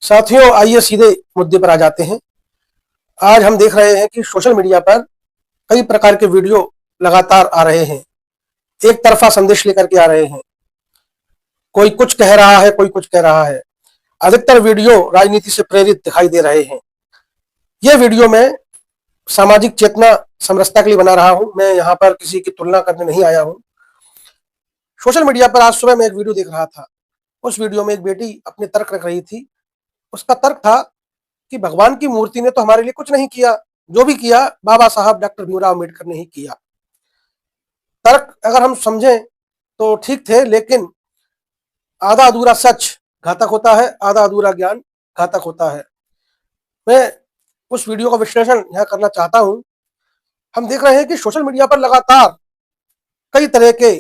साथियों, आइए सीधे मुद्दे पर आ जाते हैं। आज हम देख रहे हैं कि सोशल मीडिया पर कई प्रकार के वीडियो लगातार आ रहे हैं, एक तरफा संदेश लेकर के आ रहे हैं। कोई कुछ कह रहा है, कोई कुछ कह रहा है। अधिकतर वीडियो राजनीति से प्रेरित दिखाई दे रहे हैं। ये वीडियो मैं सामाजिक चेतना समरसता के लिए बना रहा हूं। मैं यहाँ पर किसी की तुलना करने नहीं आया हूं। सोशल मीडिया पर आज सुबह मैं एक वीडियो देख रहा था। उस वीडियो में एक बेटी अपने तर्क रख रही थी। उसका तर्क था कि भगवान की मूर्ति ने तो हमारे लिए कुछ नहीं किया, जो भी किया बाबा साहब डॉक्टर भीमराव अम्बेडकर ने ही किया। तर्क अगर हम समझें तो ठीक थे, लेकिन आधा अधूरा सच घातक होता है, आधा अधूरा ज्ञान घातक होता है। मैं उस वीडियो का विश्लेषण यहाँ करना चाहता हूं। हम देख रहे हैं कि सोशल मीडिया पर लगातार कई तरह के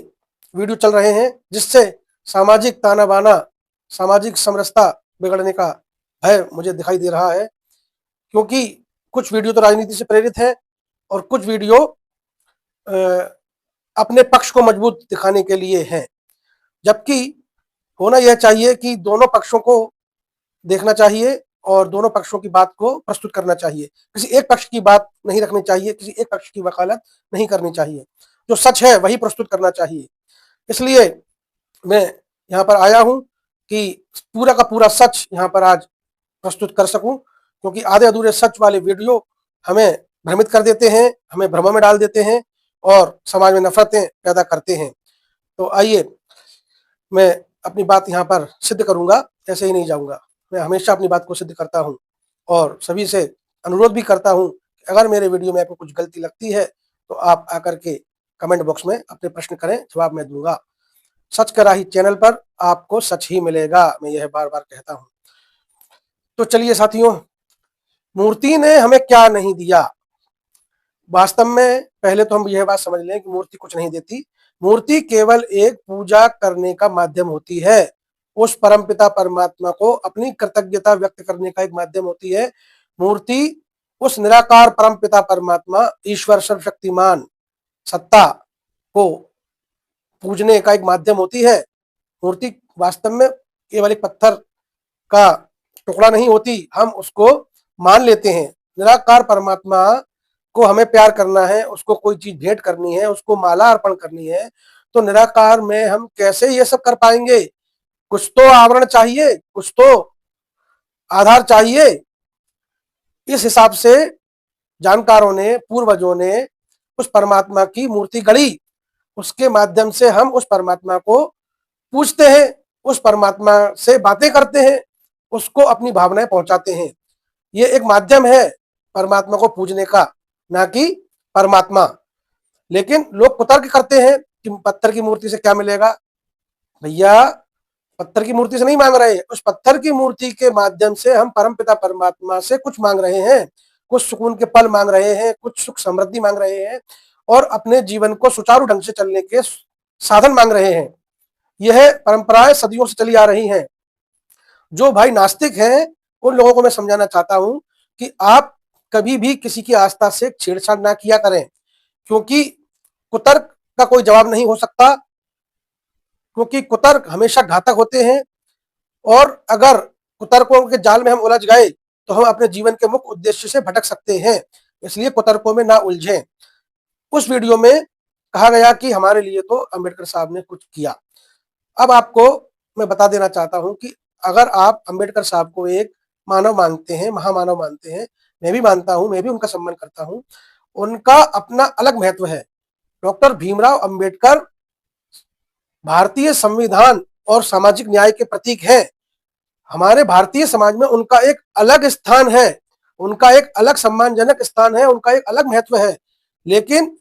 वीडियो चल रहे हैं, जिससे सामाजिक ताना बाना, सामाजिक समरसता बिगड़ने का भय मुझे दिखाई दे रहा है। क्योंकि कुछ वीडियो तो राजनीति से प्रेरित है और कुछ वीडियो अपने पक्ष को मजबूत दिखाने के लिए हैं। जबकि होना यह चाहिए कि दोनों पक्षों को देखना चाहिए और दोनों पक्षों की बात को प्रस्तुत करना चाहिए। किसी एक पक्ष की बात नहीं रखनी चाहिए, किसी एक पक्ष की वकालत नहीं करनी चाहिए। जो सच है वही प्रस्तुत करना चाहिए। इसलिए मैं यहाँ पर आया हूँ कि पूरा का पूरा सच यहाँ पर आज प्रस्तुत कर सकूं, क्योंकि आधे अधूरे सच वाले वीडियो हमें भ्रमित कर देते हैं, हमें भ्रम में डाल देते हैं और समाज में नफरतें पैदा करते हैं। तो आइए, मैं अपनी बात यहाँ पर सिद्ध करूंगा, ऐसे ही नहीं जाऊंगा। मैं हमेशा अपनी बात को सिद्ध करता हूँ और सभी से अनुरोध भी करता हूँ कि अगर मेरे वीडियो में आपको कुछ गलती लगती है तो आप आकर के कमेंट बॉक्स में अपने प्रश्न करें, जवाब मैं दूंगा। सच का राही चैनल पर आपको सच ही मिलेगा, मैं यह बार बार कहता हूँ। तो चलिए साथियों, मूर्ति ने हमें क्या नहीं दिया। वास्तव में पहले तो हम यह बात समझ लें कि मूर्ति कुछ नहीं देती। मूर्ति केवल एक पूजा करने का माध्यम होती है। उस परमपिता परमात्मा को अपनी कृतज्ञता व्यक्त करने का एक माध्यम होती है। मूर्ति उस निराकार परमपिता परमात्मा ईश्वर सर्वशक्तिमान सत्ता को पूजने का एक माध्यम होती है। मूर्ति वास्तव में केवल एक पत्थर का टुकड़ा नहीं होती। हम उसको मान लेते हैं। निराकार परमात्मा को हमें प्यार करना है, उसको कोई चीज भेंट करनी है, उसको माला अर्पण करनी है, तो निराकार में हम कैसे ये सब कर पाएंगे। कुछ तो आवरण चाहिए, कुछ तो आधार चाहिए। इस हिसाब से जानकारों ने, पूर्वजों ने उस परमात्मा की मूर्ति गढ़ी। उसके माध्यम से हम उस परमात्मा को पूछते हैं, उस परमात्मा से बातें करते हैं, उसको अपनी भावनाएं पहुंचाते हैं। ये एक माध्यम है परमात्मा को पूजने का, ना कि परमात्मा। लेकिन लोग कुतर्क करते हैं कि पत्थर की मूर्ति से क्या मिलेगा। भैया, पत्थर की मूर्ति से नहीं मांग रहे, उस पत्थर की मूर्ति के माध्यम से हम परमपिता परमात्मा से कुछ मांग रहे हैं। कुछ सुकून के पल मांग रहे हैं, कुछ सुख समृद्धि मांग रहे हैं और अपने जीवन को सुचारू ढंग से चलने के साधन मांग रहे हैं। यह परंपराएं सदियों से चली आ रही हैं। जो भाई नास्तिक हैं उन लोगों को मैं समझाना चाहता हूं कि आप कभी भी किसी की आस्था से छेड़छाड़ ना किया करें, क्योंकि कुतर्क का कोई जवाब नहीं हो सकता। क्योंकि कुतर्क हमेशा घातक होते हैं और अगर कुतर्कों के जाल में हम उलझ गए तो हम अपने जीवन के मुख्य उद्देश्य से भटक सकते हैं। इसलिए कुतर्कों में ना उलझें। उस वीडियो में कहा गया कि हमारे लिए तो अंबेडकर साहब ने कुछ किया। अब आपको मैं बता देना चाहता हूं कि अगर आप अंबेडकर साहब को एक मानव मानते हैं, महामानव मानते हैं, मैं भी मानता हूं, मैं भी उनका सम्मान करता हूं, उनका अपना अलग महत्व है। डॉक्टर भीमराव अंबेडकर भारतीय संविधान और सामाजिक न्याय के प्रतीक हैं। हमारे भारतीय समाज में उनका एक अलग स्थान है, उनका एक अलग सम्मानजनक स्थान है, उनका एक अलग महत्व है। लेकिन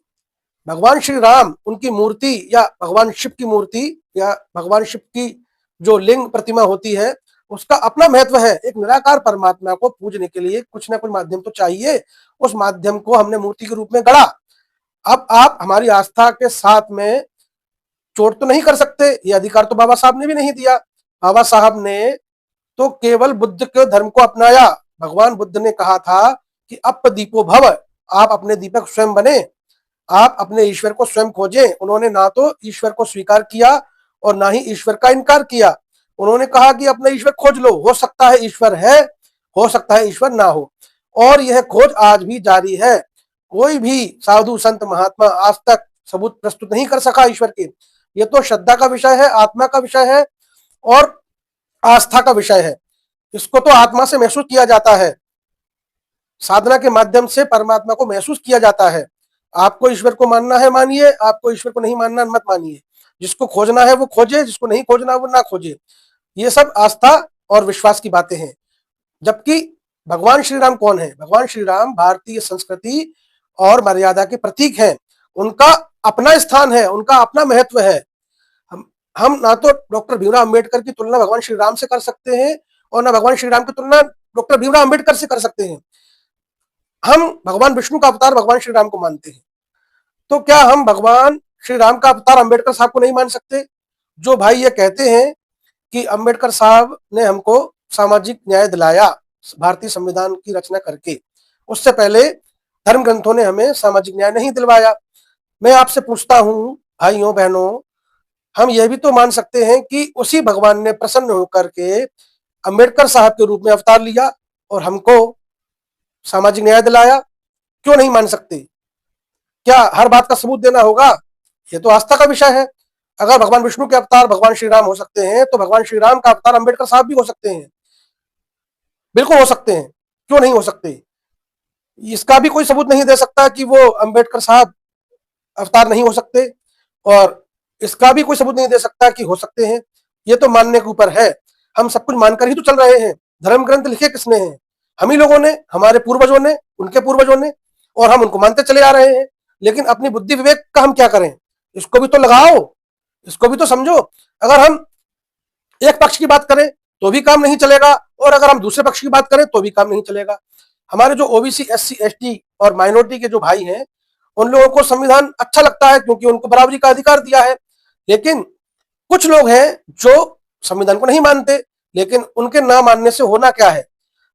भगवान श्री राम, उनकी मूर्ति या भगवान शिव की मूर्ति या भगवान शिव की जो लिंग प्रतिमा होती है, उसका अपना महत्व है। एक निराकार परमात्मा को पूजने के लिए कुछ ना कुछ माध्यम तो चाहिए। उस माध्यम को हमने मूर्ति के रूप में गढ़ा। अब आप हमारी आस्था के साथ में चोट तो नहीं कर सकते। ये अधिकार तो बाबा साहब ने भी नहीं दिया। बाबा साहब ने तो केवल बुद्ध के धर्म को अपनाया। भगवान बुद्ध ने कहा था कि अप दीपो भव, आप अपने दीपक स्वयं बने, आप अपने ईश्वर को स्वयं खोजें। उन्होंने ना तो ईश्वर को स्वीकार किया और ना ही ईश्वर का इनकार किया। उन्होंने कहा कि अपना ईश्वर खोज लो, हो सकता है ईश्वर है, हो सकता है ईश्वर ना हो, और यह खोज आज भी जारी है। कोई भी साधु संत महात्मा आज तक सबूत प्रस्तुत नहीं कर सका ईश्वर के। यह तो श्रद्धा का विषय है, आत्मा का विषय है और आस्था का विषय है। इसको तो आत्मा से महसूस किया जाता है, साधना के माध्यम से परमात्मा को महसूस किया जाता है। आपको ईश्वर को मानना है मानिए, आपको ईश्वर को नहीं मानना मत मानिए। जिसको खोजना है वो खोजे, जिसको नहीं खोजना वो ना खोजे। ये सब आस्था और विश्वास की बातें हैं। जबकि भगवान श्री राम कौन है? भगवान श्री राम भारतीय संस्कृति और मर्यादा के प्रतीक हैं। उनका अपना स्थान है, उनका अपना महत्व है। हम ना तो डॉक्टर भीमराव अंबेडकर की तुलना भगवान श्री राम से कर सकते हैं और ना भगवान श्री राम की तुलना डॉक्टर भीमराव अंबेडकर से कर सकते हैं। हम भगवान विष्णु का अवतार भगवान श्री राम को मानते हैं, तो क्या हम भगवान श्री राम का अवतार अंबेडकर साहब को नहीं मान सकते? जो भाई ये कहते हैं कि अंबेडकर साहब ने हमको सामाजिक न्याय दिलाया भारतीय संविधान की रचना करके, उससे पहले धर्म ग्रंथों ने हमें सामाजिक न्याय नहीं दिलवाया। मैं आपसे पूछता हूं भाइयों बहनों, हम यह भी तो मान सकते हैं कि उसी भगवान ने प्रसन्न होकर के अंबेडकर साहब के रूप में अवतार लिया और हमको सामाजिक न्याय दिलाया। क्यों नहीं मान सकते? क्या हर बात का सबूत देना होगा? ये तो आस्था का विषय है। अगर भगवान विष्णु के अवतार भगवान श्री राम हो सकते हैं, तो भगवान श्री राम का अवतार अंबेडकर साहब भी हो सकते हैं। बिल्कुल हो सकते हैं, क्यों नहीं हो सकते? इसका भी कोई सबूत नहीं दे सकता कि वो अंबेडकर साहब अवतार नहीं हो सकते, और इसका भी कोई सबूत नहीं दे सकता कि हो सकते हैं। ये तो मानने के ऊपर है। हम सब कुछ मानकर ही तो चल रहे हैं। धर्म ग्रंथ लिखे किसने हैं? हम ही लोगों ने, हमारे पूर्वजों ने, उनके पूर्वजों ने, और हम उनको मानते चले आ रहे हैं। लेकिन अपनी बुद्धि विवेक का हम क्या करें? इसको भी तो लगाओ, इसको भी तो समझो। अगर हम एक पक्ष की बात करें तो भी काम नहीं चलेगा, और अगर हम दूसरे पक्ष की बात करें तो भी काम नहीं चलेगा। हमारे जो ओबीसी, एससी, एसटी और माइनॉरिटी के जो भाई हैं, उन लोगों को संविधान अच्छा लगता है क्योंकि उनको बराबरी का अधिकार दिया है। लेकिन कुछ लोग हैं जो संविधान को नहीं मानते, लेकिन उनके ना मानने से होना क्या है?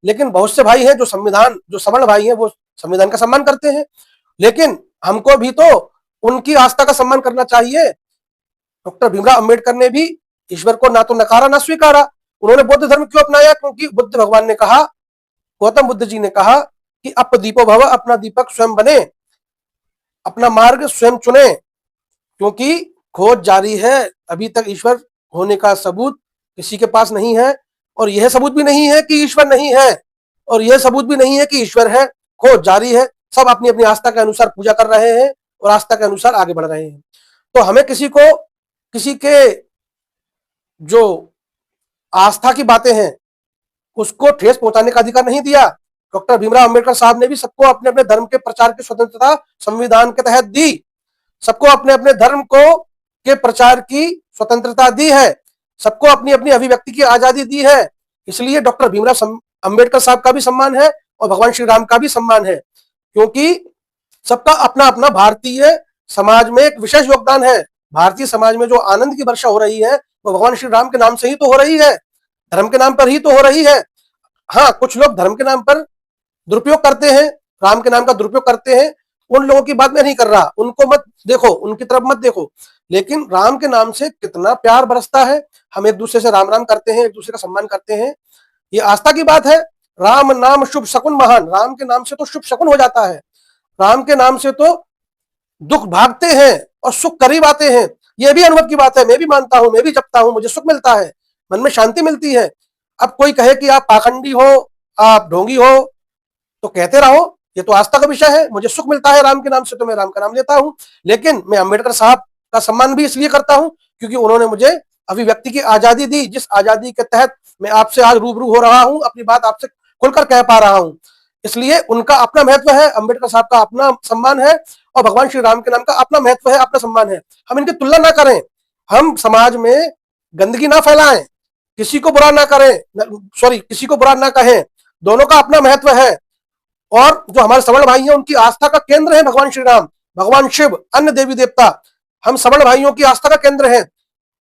लेकिन बहुत से भाई हैं जो सवर्ण भाई हैं, वो संविधान का सम्मान करते हैं। लेकिन हमको भी तो उनकी आस्था का सम्मान करना चाहिए। डॉक्टर भीमराव अंबेडकर ने भी ईश्वर को ना तो नकारा ना स्वीकारा। उन्होंने बौद्ध धर्म क्यों अपनाया? क्योंकि बुद्ध भगवान ने कहा, गौतम बुद्ध जी ने कहा कि अप दीपो भव, अपना दीपक स्वयं बने, अपना मार्ग स्वयं चुने। क्योंकि खोज जारी है, अभी तक ईश्वर होने का सबूत किसी के पास नहीं है, और यह सबूत भी नहीं है कि ईश्वर नहीं है, और यह सबूत भी नहीं है कि ईश्वर है। खोज जारी है, सब अपनी अपनी आस्था के अनुसार पूजा कर रहे हैं और आस्था के अनुसार आगे बढ़ रहे हैं। तो हमें किसी के जो आस्था की बातें हैं उसको ठेस पहुंचाने का अधिकार नहीं दिया। डॉक्टर भीमराव अंबेडकर साहब ने भी सबको अपने अपने धर्म के प्रचार की स्वतंत्रता संविधान के तहत दी। सबको अपने अपने धर्म को के प्रचार की स्वतंत्रता दी है, सबको अपनी अपनी अभिव्यक्ति की आजादी दी है। इसलिए डॉक्टर भीमराव अंबेडकर साहब का भी सम्मान है और भगवान श्री राम का भी सम्मान है, क्योंकि सबका अपना अपना भारतीय समाज में एक विशेष योगदान है। भारतीय समाज में जो आनंद की वर्षा हो रही है वो भगवान श्री राम के नाम से ही तो हो रही है, धर्म के नाम पर ही तो हो रही है। हाँ, कुछ लोग धर्म के नाम पर दुरुपयोग करते हैं, राम के नाम का दुरुपयोग करते हैं। उन लोगों की बात मैं नहीं कर रहा, उनको मत देखो, उनकी तरफ मत देखो। लेकिन राम के नाम से कितना प्यार बरसता है। हम एक दूसरे से राम राम करते हैं, एक दूसरे का सम्मान करते हैं। ये आस्था की बात है। राम नाम शुभ शकुन महान, राम के नाम से तो शुभ शकुन हो जाता है। राम के नाम से तो दुख भागते हैं और सुख करीब आते हैं। यह भी अनुभव की बात है। मैं भी मानता हूं, मैं भी जपता हूं, मुझे सुख मिलता है, मन में शांति मिलती है। अब कोई कहे कि आप पाखंडी हो, आप ढोंगी हो, तो कहते रहो, ये तो आस्था का विषय है। मुझे सुख मिलता है राम के नाम से, तो मैं राम का नाम लेता हूं। लेकिन मैं अंबेडकर साहब का सम्मान भी इसलिए करता हूं क्योंकि उन्होंने मुझे अभिव्यक्ति की आजादी दी, जिस आजादी के तहत मैं आपसे आज रूबरू हो रहा हूं, अपनी बात आपसे खुलकर कह पा रहा हूं। इसलिए उनका अपना महत्व है, अंबेडकर साहब का अपना सम्मान है, और भगवान श्री राम के नाम का अपना महत्व है, अपना सम्मान है। हम इनकी तुलना ना करें, हम समाज में गंदगी ना फैलाएं, किसी को बुरा ना करें, किसी को बुरा ना कहें। दोनों का अपना महत्व है। और जो हमारे सवर्ण भाई हैं, उनकी आस्था का केंद्र है भगवान श्री राम, भगवान शिव, अन्य देवी देवता। हम सवर्ण भाइयों की आस्था का केंद्र है।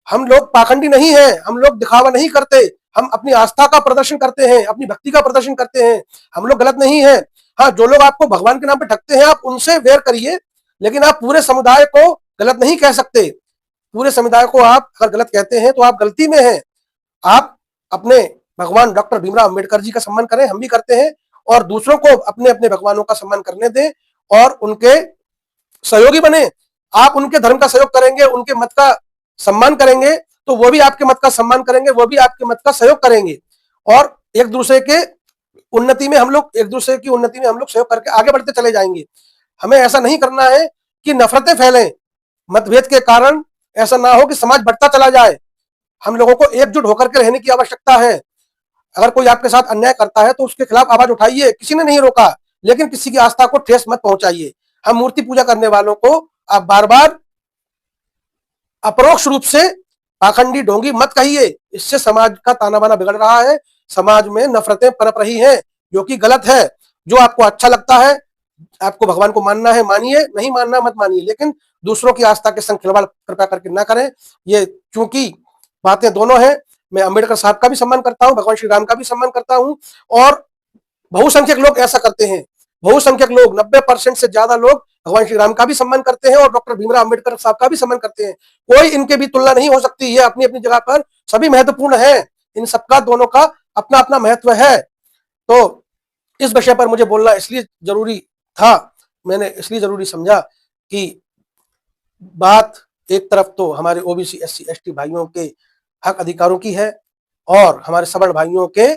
हम लोग पाखंडी नहीं है, हम लोग दिखावा नहीं करते, हम अपनी आस्था का प्रदर्शन करते हैं, अपनी भक्ति का प्रदर्शन करते हैं। हम लोग गलत नहीं है। हाँ, जो लोग आपको भगवान के नाम पे ठगते हैं, आप उनसे वेर करिए, लेकिन आप पूरे समुदाय को गलत नहीं कह सकते। पूरे समुदाय को आप अगर गलत कहते हैं तो आप गलती में हैं। आप अपने भगवान डॉक्टर भीमराव अंबेडकर जी का सम्मान करें, हम भी करते हैं, और दूसरों को अपने अपने भगवानों का सम्मान करने दें और उनके सहयोगी बने। आप उनके धर्म का सहयोग करेंगे, उनके मत का सम्मान करेंगे, तो वो भी आपके मत का सम्मान करेंगे, वो भी आपके मत का सहयोग करेंगे, और एक दूसरे के उन्नति में हम लोग एक दूसरे की उन्नति में हम लोग सहयोग करके आगे बढ़ते चले जाएंगे। हमें ऐसा नहीं करना है कि नफरतें फैलें, मतभेद के कारण ऐसा ना हो कि समाज बढ़ता चला जाए। हम लोगों को एकजुट होकर के रहने की आवश्यकता है। अगर कोई आपके साथ अन्याय करता है तो उसके खिलाफ आवाज उठाइए, किसी ने नहीं रोका, लेकिन किसी की आस्था को ठेस मत पहुंचाइए। हम मूर्ति पूजा करने वालों को आप बार बार अपरोक्ष रूप से पाखंडी ढोंगी मत कहिए, इससे समाज का ताना बाना बिगड़ रहा है, समाज में नफरतें पनप रही हैं, जो कि गलत है। जो आपको अच्छा लगता है, आपको भगवान को मानना है मानिए, नहीं मानना मत मानिए, लेकिन दूसरों की आस्था के संग खिलवाड़ कृपया करके ना करें। ये चूंकि बातें दोनों हैं, मैं अंबेडकर साहब का भी सम्मान करता हूं, भगवान श्री राम का भी सम्मान करता हूं, और बहुसंख्यक लोग ऐसा करते हैं। बहुसंख्यक लोग 90% से ज्यादा लोग भगवान श्री राम का भी सम्मान करते हैं और डॉक्टर भीमराव अंबेडकर साहब का भी सम्मान करते हैं। कोई इनके भी तुलना नहीं हो सकती, ये अपनी अपनी जगह पर सभी महत्वपूर्ण है। इन सबका दोनों का अपना अपना महत्व है। तो इस विषय पर मुझे बोलना इसलिए जरूरी था, मैंने इसलिए जरूरी समझा कि बात एक तरफ तो हमारे ओबीसी एससी एसटी भाइयों के हक अधिकारों की है, और हमारे सवर्ण भाइयों के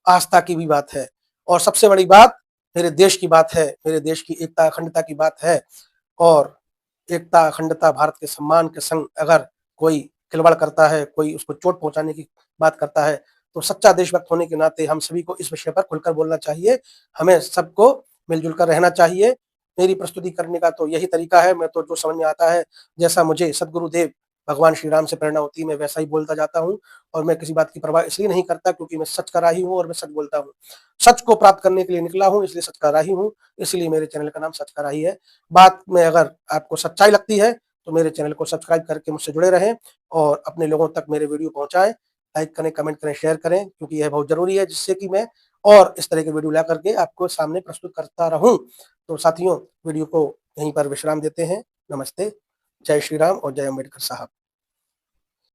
आस्था की भी बात है, और सबसे बड़ी बात मेरे देश की बात है, मेरे देश की एकता अखंडता की बात है। और एकता अखंडता भारत के सम्मान के संग अगर कोई खिलवाड़ करता है, कोई उसको चोट पहुंचाने की बात करता है, तो सच्चा देशभक्त होने के नाते हम सभी को इस विषय पर खुलकर बोलना चाहिए। हमें सबको मिलजुल कर रहना चाहिए। मेरी प्रस्तुति करने का तो यही तरीका है, मैं तो जो समझ में आता है, जैसा मुझे सदगुरुदेव भगवान श्री राम से प्रेरणा होती है, मैं वैसा ही बोलता जाता हूँ। और मैं किसी बात की परवाह इसलिए नहीं करता क्योंकि मैं सच का राही हूँ और मैं सच बोलता हूँ। सच को प्राप्त करने के लिए निकला हूँ, इसलिए सच का राही हूँ, इसलिए मेरे चैनल का नाम सच का राही है। बात में अगर आपको सच्चाई लगती है तो मेरे चैनल को सब्सक्राइब करके मुझसे जुड़े रहें और अपने लोगों तक मेरे वीडियो पहुंचाएं। लाइक करें, कमेंट करें, शेयर करें, क्योंकि यह बहुत जरूरी है, जिससे कि मैं और इस तरह के वीडियो ला करके आपको सामने प्रस्तुत करता रहूं। तो साथियों, वीडियो को यहीं पर विश्राम देते हैं। नमस्ते, जय श्री राम और जय अम्बेडकर साहब।